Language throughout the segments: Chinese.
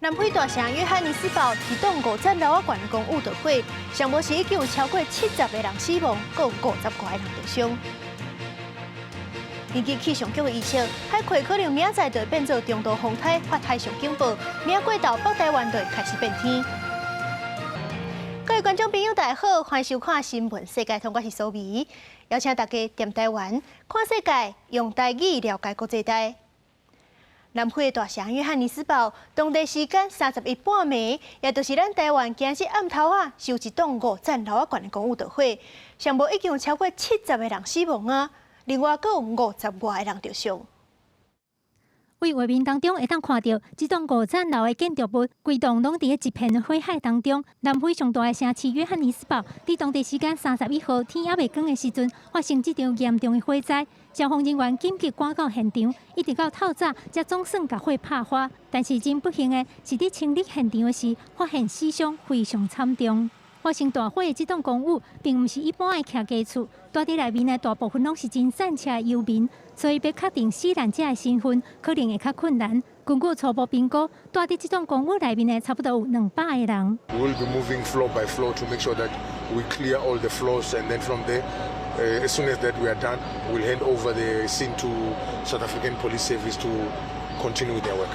南非大城约翰尼斯堡启动5站楼馆公务大会，上无时已经有超过70个人死亡，共50多个人受伤。根据气象局的预测，海葵可能明仔就变作中度风台，发海上警报。明过到北台湾就开始变天。各位观众朋友，大家好，欢迎收看《新闻世界通》，我是苏眉，邀请大家踮台湾看世界，用台语了解国际大。南非的大城约翰尼斯堡，当地时间31半暝，也就是咱台湾今日暗头啊，收一栋5站楼馆的公务大会，上无已经有超过70个人死亡啊，另外阁有50多个人受伤。为画面当中会当看到，这栋5站楼的建筑物，规栋拢伫一片火海当中。南非上大的城市约翰尼斯堡，伫当地时间31号天还未光的时阵，发生这场严重的火灾。消防人员紧急赶到现场，一直到透早才总算把火拍花。但是真不幸的是，伫清理现场的时，发现死伤非常惨重。发生大火的这栋公寓，并不是一般的客家厝，住伫内面的大部分拢是真散车的游民，所以要确定死难者的身份，可能会较困难。根据初步评估，住伫这栋公寓内面的差不多有200个人。We will be moving floor by floor to make sure that we clear all the floors, and then from there, as soon as that we are done, we'll hand over the scene to South African Police Service to continue with their work.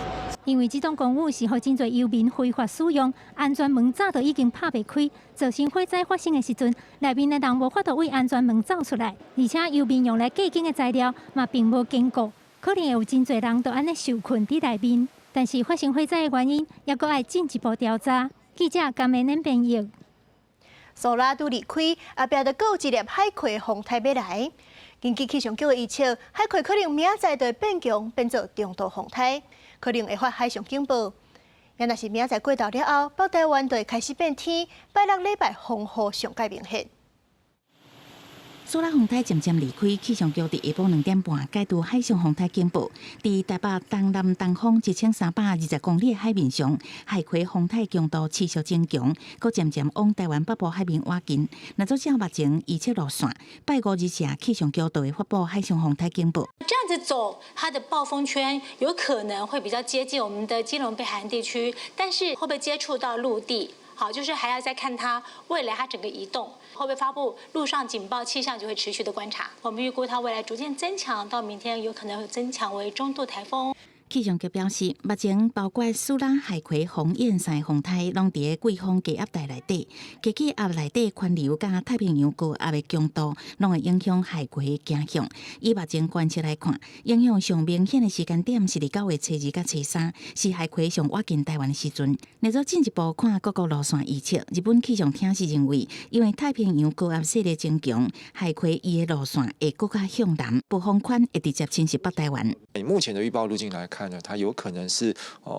因为这栋公寓是互真侪游民非法使用，安全门早就已经拍袂开，造成火灾发生的时阵，内面的人无法度为安全门走出来，而且游民用来计经的材料嘛并无经过，可能会有真侪人都安尼受困伫内面。但是发生火灾的原因，也阁爱进一步调查。记者甘美恁编译。苏拉拄离开，后壁就阁有一粒海葵风台要来。根据气象局的预测，海葵可能明仔就会变强，变作中度风台，可能会发海上警报。也若是明仔过到了后，北台湾就会开始变天，拜六礼拜风雨上界明显。苏拉风台渐渐离开，气象局伫下晡2点半解除海上风台警报。伫台北东南东方1320公里的海面上，海葵风台强度持续增强，佮渐渐往台湾北部海面挖近。若做正目前预测路线，拜5日下气象局就会发布海上风台警报。这样子走，它的暴风圈有可能会比较接近我们的基隆北海岸地区，但是会不会接触到陆地？好，就是还要再看它未来它整个移动会不会发布陆上警报，气象就会持续的观察。我们预估它未来逐渐增强，到明天有可能会增强为中度台风。气象局表示，目前包括苏拉、海葵、红燕山风台，拢伫个季风低压带内底。高气压内底环流甲太平洋高压的强度，拢会影响海葵行向。以目前观测来看，影响上明显的时间点是伫9月初2甲初3，是海葵上接近台湾的时阵。若做进一步看各国路线预测，日本气象厅是认为，因为太平洋高压势力增强，海葵伊的路线会更加向南，部风圈会直接侵袭北台湾。以目前的预报路径来看呢，它有可能是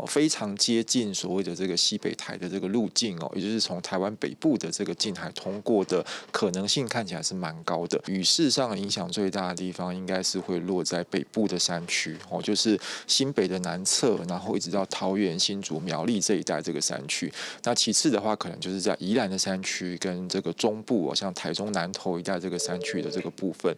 非常接近所谓的这个西北台的这个路径哦，也就是从台湾北部的这个近海通过的可能性看起来是蛮高的。雨势上影响最大的地方应该是会落在北部的山区哦，就是新北的南侧，然后一直到桃园、新竹、苗栗这一带这个山区。那其次的话，可能就是在宜兰的山区跟这个中部哦，像台中南投一带这个山区的这个部分。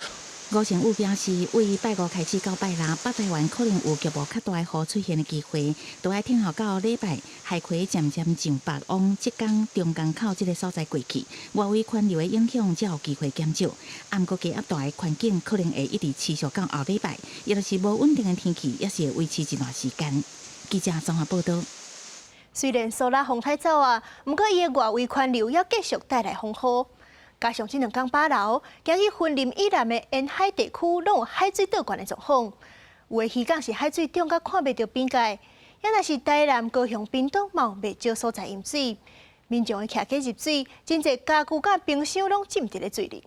吴成武表示，为拜5开始到拜6，北台湾可能有局部较大的雨出现的机会，都要听候到礼拜，海葵渐渐上北往浙江中港口这个所在过去，外围环流的影响才有机会减少。不过低压带的环境可能会一直持续到后礼拜，也就是无稳定的天气，也是会维持一段时间。记者综合报道。虽然苏拉风台走啊，不过伊的外围环流要继续带来风雨。加上这2天8楼，今日云林以南的沿海地区拢有海水倒灌的状况，有的渔港是海水中甲看袂到边界，也若是台南、高雄、屏东嘛有袂少所在淹水，民众的徛家入水，真侪家具甲冰箱拢浸伫咧水里。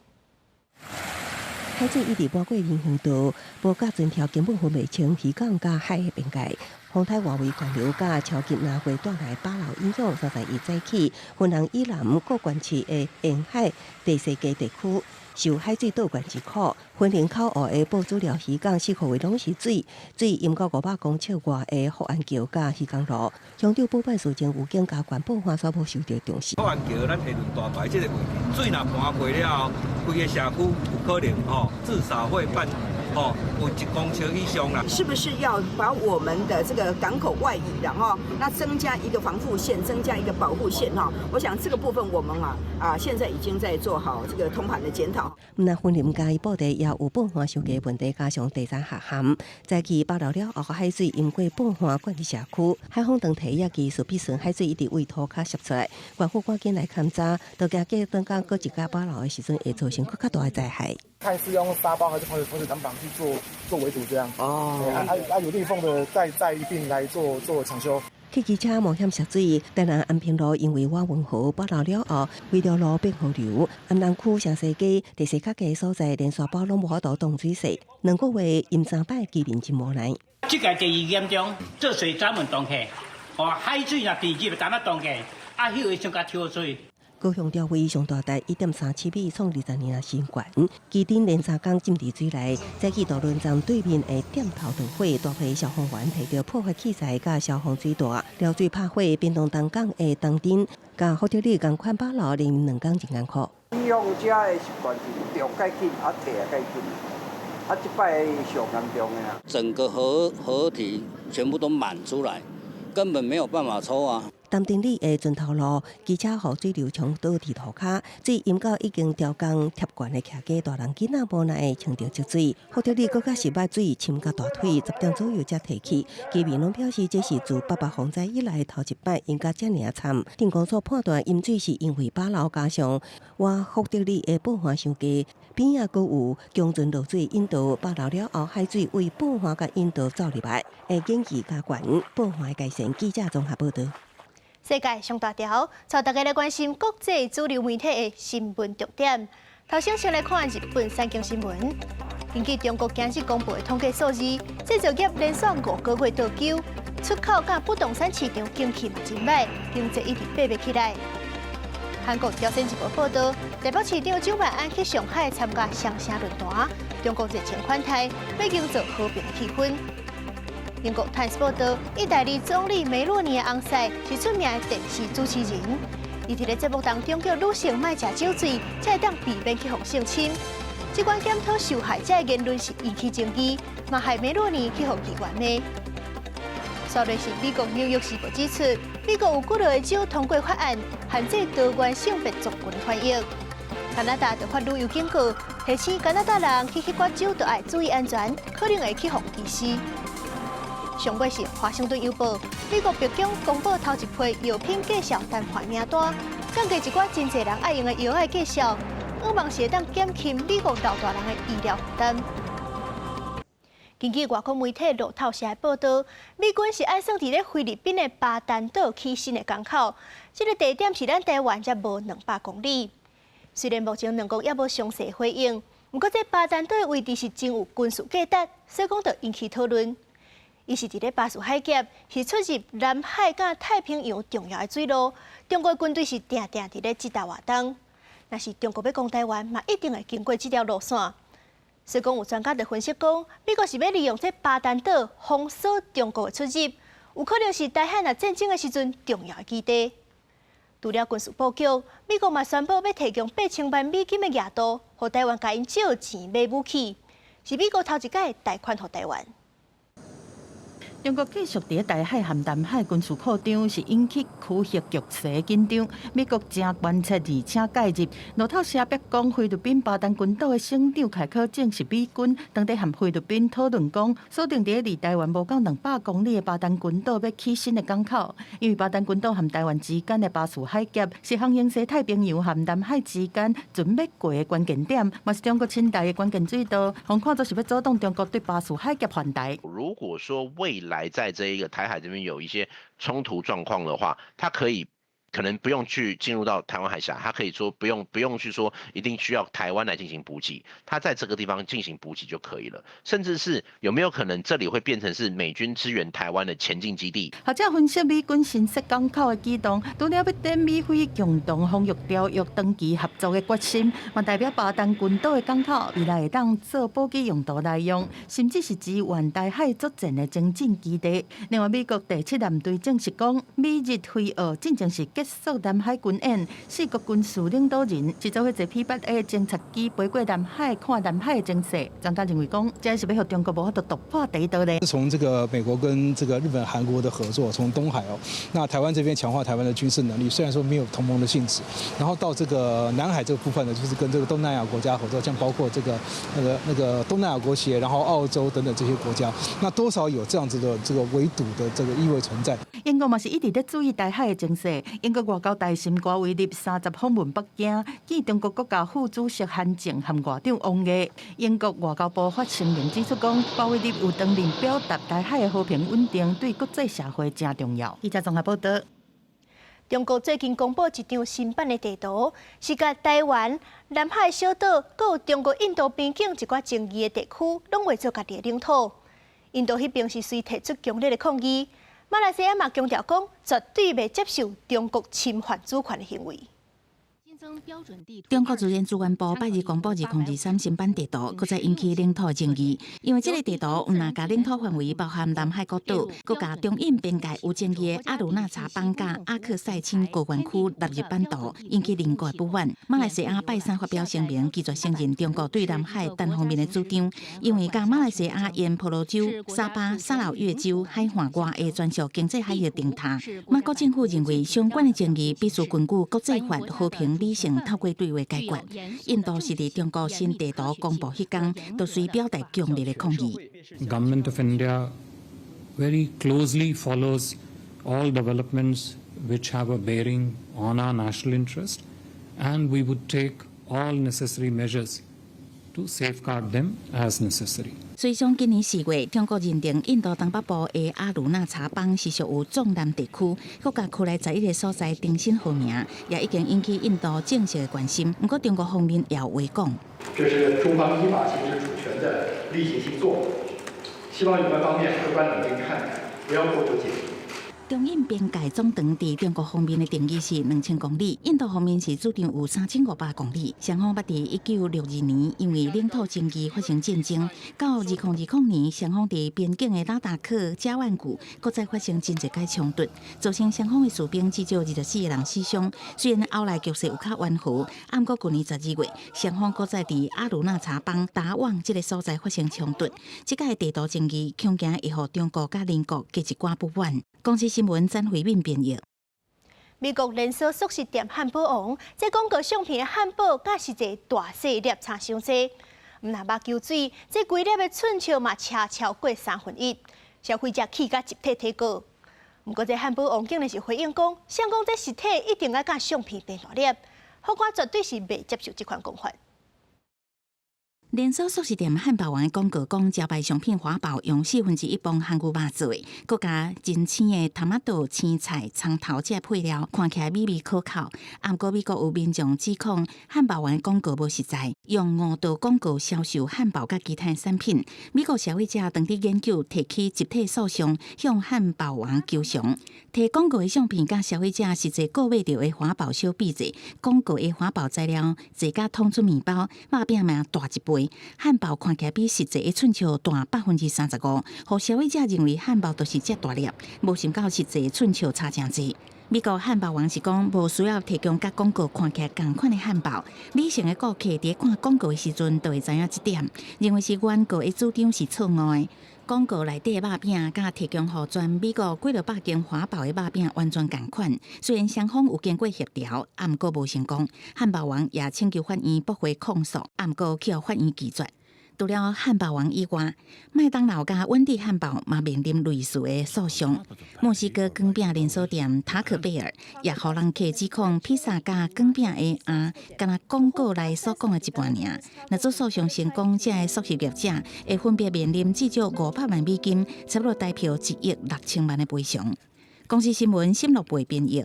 海水一直漫过人行道，无甲整条根本分袂清渔港甲海的边界。风台外围环流甲超级南回带来8楼影响，31早起，云南以南各县市的沿海第4街地区受海水倒灌之苦。云林口湖的布子寮渔港4号位拢是水，水淹到500公尺外的福安桥甲渔港路。乡长补办事前有警加环保花扫部受到重视。福安桥咱下轮大排这个问题，水若盘过了后，规个社区有可能至少会有1公尺以上啦。是不是要把我们的这个港口外移，然后那增加一个防护线，增加一个保护线哈？我想这个部分我们现在已经在做好这个通盘的检讨。那婚林嘉义布袋也有本环上嘅问题，加上第三下涵，在其爆漏了后，海水淹过本环管理社区，海风长堤也技术必损，海水一直为土卡泄出来，官府赶紧来勘查，都惊过等间过一家爆漏的时阵，会造成更加大的灾害。看是用沙包还是防水挡板去做围堵这样。有裂缝的再一并来做抢修。汽机车冒险涉水，台南安平路因为瓦运河爆漏了后，规条路变河流。安南区城西街、第四角街所在连续包拢无法度动水势，2个月淹3摆，居民真无奈。这个第二严重，做水专门冻起，海水若地热敢若冻起，迄个上加抽水。高雄调位上大台1.37米，创20年来新高。基顶连3天浸伫水内，在去渡轮站对面的点头灯火，大批消防员摕着破坏器材甲消防水带，撩水拍火，变动东港的东顶，甲福特利共款爆漏，连2天真艰苦。使用者的习惯是着介紧，摕介紧，这摆上严重的啊。整个河体全部都满出来，根本没有办法抽啊。淡定里的船头路，机车雨水流冲倒伫涂骹，水淹到已经雕工贴管的徛架，大人囡仔无奈穿着积水。福特利搁较是捌水浸到大腿，10点左右才提起。居民拢表示，这是自800洪灾以来头一摆淹甲遮尔惨。电工所判断淹水是因为把漏加上，福特利的半环上街边仔搁有强阵落水引导，把漏了后海水为半环甲引导走入来，会引起加悬。半环的界线记者综合报道。世界上大条，带大家来关心国际主流媒体的新闻重点。头先来看日本三经新闻。根据中国经济公布的统计数字，制造业连续5个月倒休，出口甲不动产市场景气嘛真歹，经济一直爬不起来。韩国朝鲜日报报道，台北市长蒋万安去上海参加双城论坛，中国热情款待，要营造和平气氛。英国《Times》报道，意大利总理梅洛尼的翁婿是出名的电视主持人。伊伫咧节目当中叫女性莫食酒醉，才会当避免去互性侵。这款检讨受害者的言论是引起争议，嘛害梅洛尼去互议员骂。稍类是美国《纽约时报》指出，美国有几落的州通过法案，限制多元性别族群的翻译。加拿大的法律又警告，提醒加拿大人去迄寡州都要注意安全，可能会去互歧视。上尾是《华盛顿邮报》，美国白宫公布头一批药品介绍单款名单，降低一寡真侪人爱用的药的介绍，希望是会当减轻美国老大人的医疗负担。根据外国媒体路透社的报道，美军是爱算伫咧菲律宾的巴丹岛起新的港口，这个地点是咱台湾才无200公里。虽然目前两国也无详细回应，不过这巴丹岛的位置是真有军事价值，所以讲就引起讨论。伊是伫咧巴士海峡，是出入南海甲太平洋重要的水路。中国军队是定定伫咧这道活动。若是中国要攻台湾，嘛一定会经过这条路线。所以讲有专家就分析讲，美国是要利用这巴丹岛封锁中国的出入，有可能是台海若战争的时阵重要的基地。除了军事布局，美国嘛宣布要提供8000万美金的额度，互台湾甲因借钱买武器，是美国头一届贷款互台湾。中国继续伫台海含南海军事扩张，是引起区域局势紧张。美国正关切而且介入。路透社标讲，菲律宾巴丹群岛的省长凯科证实，美军当地和菲律宾讨论讲，锁定伫离台湾无到200公里的巴丹群岛要起新的港口。因为巴丹群岛和台湾之间的巴士海峡是航行西太平洋和南海之间准要过的关键点，嘛是中国侵台的关键水道。红看做是要阻挡中国对巴士海峡反台。如果说未来在这一个台海这边有一些冲突状况的话，它可能不用去进入到台湾海峡，它可以说不用去说一定需要台湾来进行补给，它在这个地方进行补给就可以了。甚至是有没有可能这里会变成是美军支援台湾的前进基地？学者分析，美军新设港口的举动，除了要等美菲共同防御条约长期合作的决心，嘛代表巴丹群岛的港口未来会当做补给用途来用，甚至是支援台海作战的前进基地。另外，美国第7舰队证实讲，美日菲俄进前是结束南海军演，4国军事领导人制作一批8个侦察机飞过南海，看南海的情势。专家认为讲，这是要让中国无法度突破第一道呢。从这个美国跟这个日本、韩国的合作，从东海那台湾这边强化台湾的军事能力，虽然说没有同盟的性质，然后到这个南海这个部分呢，就是跟这个东南亚国家合作，像包括这个那个东南亚国协，然后澳洲等等这些国家，那多少有这样子的这个围堵的这个意味存在。英国嘛是一直在注意台海的情势。英国外交大臣瓜维利30访问北京，见中国国家副主席韩正和外长王毅。英国外交部发声明指出讲，瓜维利有当面表达台海的和平稳定对国际社会真重要。记者综合报道。中国最近公布一张新版的地图，是甲台湾、南海小岛，还有中国印度边境一寡争议的地区，拢划做家己的领土。印度迄边是随提出强烈的抗议，马来西亚嘛强调讲，绝对袂接受中国侵犯主权的行为。中国自然资源部8日公布2023新版地图，搁再引起领土争议。因为这个地图唔但甲领土范围包含南海国岛，搁甲中印边界有争议的阿鲁纳查邦甲阿克塞钦高原区纳入版图，引起邻国不满。马来西亚拜三发表声明，拒绝承认中国对南海单方面的主张，因为甲马来西亚沿婆罗洲、沙巴、沙劳越州海岸外的专属经济海域定塔。马国政府认为相关的争议必须根据国际法和平理性透过对话解决。印度是伫中国新地图公布迄天，都随表达强烈的抗议。Government of India very closely follows all developments which have a bearing on our national interest, and we would take all necessary measures to safeguard them as necessary. 虽上今年4月，中国认定印度东北部的阿鲁纳查邦是属于藏南地区，国家区内11个所在重新号名，也已经引起印度正式的关心。不过中国方面也回讲，这是中方依法行使主权的例行性作为，希望有关方面客观冷静看待，不要过度解读。中印边界总长伫中国方面的定义是2000公里，印度方面是主张有3500公里。双方捌伫1962年因为领土争议发生战争，到2020年，双方伫边境的拉达克、加万古搁再发生真侪届冲突，造成双方的士兵至少24个人死伤。虽然后来局势有较缓和，不过去年12月，双方搁再伫阿鲁纳查邦达旺这个所在发生冲突。这届地图争议恐惊会互中国甲邻国加一寡不满。公司新闻詹慧敏编译。美国连锁速食店汉堡王，这广告相片的汉堡，敢是一个大细粒差伤济。唔那目球水，这规粒的寸笑嘛，恰超过1/3，消费者气甲集体提高。不过这汉堡王竟然是回应讲，想讲这实体一定要甲相片变大粒，法官绝对是袂接受这款讲法。连锁速食店汉堡王的广告讲，招牌商品华堡用1/4磅韩牛肉做的，佮加真鲜的塔马豆、青菜、葱头这配料，看起来美味可口。不过美国有民众指控汉堡王的广告无实在，用误导广告销售汉堡甲其他产品。美国消费者当地研究提起集体诉讼，向汉堡王求偿。提广告的相片甲消费者实际购买到的华堡相比者，广告的华堡材料侪甲通出面包，肉饼嘛大一倍。汉堡看起来比实际的寸笑大35%，互消费者认为汉堡都是遮大粒，无想到实际的寸笑差真济。美国汉堡王是讲无需要提供甲广告看起来同款的汉堡，理性的顾客伫看广告的时阵都会知影这点，认为是广告的主张是错误的。广告内底的肉饼甲提供互全美国几落百间华堡的肉饼完全同款，虽然双方有经过协调，不过无成功。汉堡王也请求法院驳回控诉，不过去互法院拒绝。除了汉堡王以外，麦当劳甲温蒂汉堡嘛面临类似的诉讼。墨西哥卷饼连锁店塔可贝尔也互人客指控披萨甲卷饼的敢若广告内所讲的一半尔。若做诉讼成功，这个素食业者会分别面临至少500万美金，差不多代表1亿6千万的赔偿。公司新闻沈乐培编译。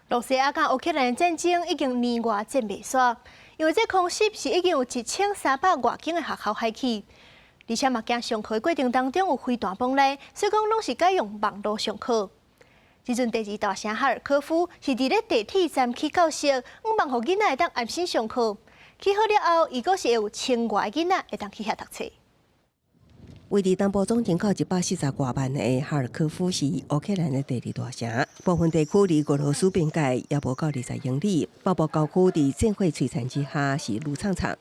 罗西亚甲乌克兰战争已经年外战未煞。因为这空袭是已经有1300外间的学校害去，而且嘛惊上课的过程当中有飞弹崩裂，所以讲拢是改用网络上课。即阵第2大城哈尔科夫是伫咧地铁站起教室，望互囡仔会当安心上课。起好了后，伊阁是会有1000外囡仔会当去遐读册。位于东部总人口140多万的哈尔科夫是乌克兰的第二大城，部分地区离俄罗斯边界也无到20英里，北部郊区伫战火摧残之下是绿苍苍。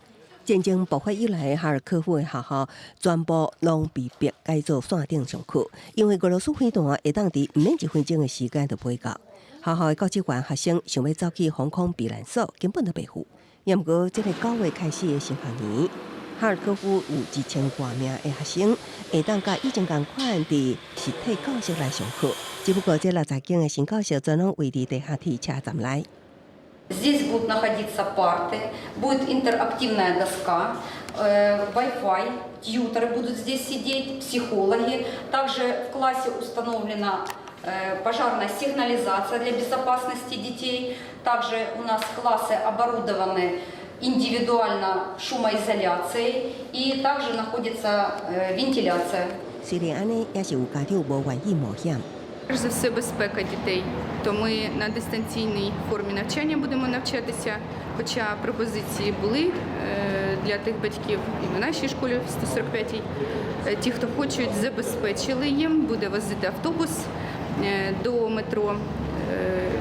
战争爆发以来，哈尔科夫的学校全部拢被迫改做线顶上课，因为俄罗斯飞弹会当伫唔免1分钟的时间就飞到。学校的教职员学生想要走去防空避难所，根本就袂赴。也毋过，这个9月开始的新学年，哈尔科夫有1000多名的学生会当甲以前共款伫实体教室来上课，只不过这60间的新教室全拢位伫地下铁车站内。Здесь будут находиться парты, будет интерактивная доска, Wi-Fi, тьюторы будут здесь сидеть, психологи. Также в классе установлена пожарная сигнализация для безопасности детей. Также у нас классы оборудованы индивидуально шумоизоляцией и также находится вентиляция. 虽然安尼，也是有家长无愿意冒险。 Перш за все, безпека дітей. То ми на дистанційній формі навчання будемо навчатися, хоча пропозиції були для тих батьків і в нашій школі, в 145-й. Ті, хто хочуть, забезпечили їм, буде возити автобус до метро,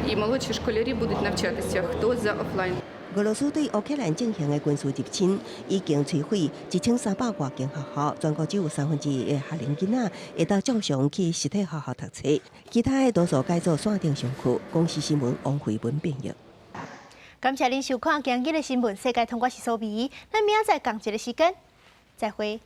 і молодші школярі будуть навчатися, хто за офлайн. 俄罗斯对乌克兰进行的军事入侵，已经摧毁1300多间学校，全国只有1/3的学龄囡仔会到正常去实体学校读册，其他的多数改做线顶上课。公司新闻王慧文编译。感谢您收看今日的新闻，世界通我是苏美，咱明仔载同一个时间再会。